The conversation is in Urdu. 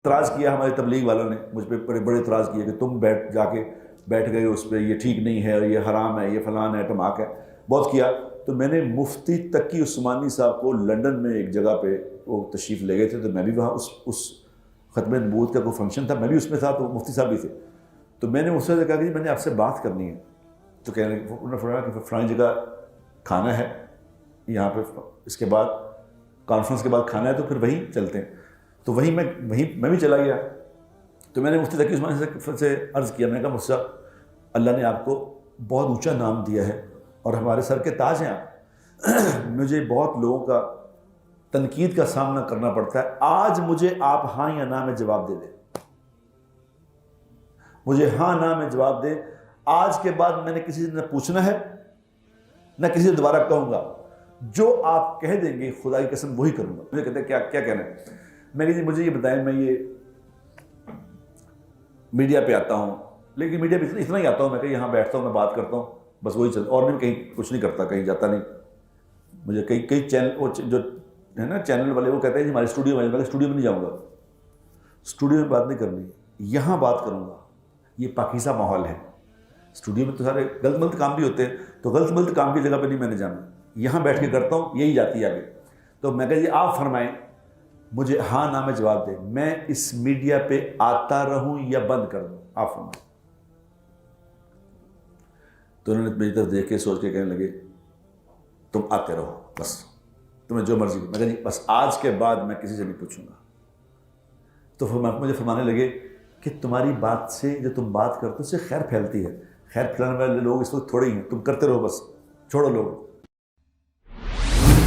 اعتراض کیا ہمارے تبلیغ والوں نے مجھ پہ بڑے اعتراض کیے کہ تم بیٹھ گئے اس پہ، یہ ٹھیک نہیں ہے، اور یہ حرام ہے، یہ فلان ہے، ٹماک ہے، بہت کیا۔ تو میں نے مفتی تقی عثمانی صاحب کو لنڈن میں ایک جگہ پہ وہ تشریف لے گئے تھے، تو میں بھی وہاں اس ختم نبوت کا کوئی فنکشن تھا، میں بھی اس میں تھا، تو مفتی صاحب بھی تھے۔ تو میں نے اس سے کہا کہ میں نے آپ سے بات کرنی ہے، تو کہنے انہوں نے فرمایا کہ فلانی جگہ کھانا ہے، یہاں پہ اس کے بعد کانفرنس کے بعد کھانا ہے، تو پھر وہیں چلتے ہیں۔ تو وہیں میں بھی چلا گیا۔ تو میں نے مفتی تقی عثمانی سے عرض کیا، میں نے کہا مفتی صاحب، اللہ نے آپ کو بہت اونچا نام دیا ہے اور ہمارے سر کے تاج ہیں آپ، مجھے بہت لوگوں کا تنقید کا سامنا کرنا پڑتا ہے، آج مجھے آپ ہاں یا نہ میں جواب دے دیں، مجھے ہاں نہ میں جواب دیں، آج کے بعد میں نے کسی سے نہ پوچھنا ہے نہ کسی سے دوبارہ کہوں گا، جو آپ کہہ دیں گے خدا کی قسم وہی کروں گا۔ مجھے کہتے ہیں کیا کہنا ہے؟ میں کہا جی مجھے یہ بتائیں، میں یہ میڈیا پہ آتا ہوں، لیکن میڈیا پہ اتنا ہی آتا ہوں، میں کہ یہاں بیٹھتا ہوں، میں بات کرتا ہوں، بس وہی چلتا، اور میں کہیں کچھ نہیں کرتا، کہیں جاتا نہیں۔ مجھے کئی چینل، وہ جو ہے نا چینل والے، وہ کہتے ہیں جی ہمارے اسٹوڈیو میں، اسٹوڈیو میں نہیں جاؤں گا، اسٹوڈیو میں بات نہیں کرنی، یہاں بات کروں گا، یہ پاکیزہ ماحول ہے۔ اسٹوڈیو میں تو سارے غلط ملت کام بھی ہوتے ہیں، تو غلط ملت کام کی جگہ پہ نہیں میں نے جانا، یہاں بیٹھ کے کرتا ہوں، یہی جاتی ہے آگے۔ تو میں کہا جی آپ فرمائیں، مجھے ہاں نہ میں جواب دیں، میں اس میڈیا پہ آتا رہوں یا بند کر دوں، آپ فرمائیں۔ تو انہوں نے میری طرف دیکھ کے سوچ کے کہنے لگے تم آتے رہو، بس تمہیں جو مرضی۔ میں کہا جی بس آج کے بعد میں کسی سے نہیں پوچھوں گا۔ تو مجھے فرمانے لگے کہ تمہاری بات سے، جو تم بات کرتے ہو، اس سے خیر پھیلتی ہے، خیر پھیلانے والے لوگ اس وقت تھوڑے ہی ہیں، تم کرتے رہو، بس چھوڑو لوگ۔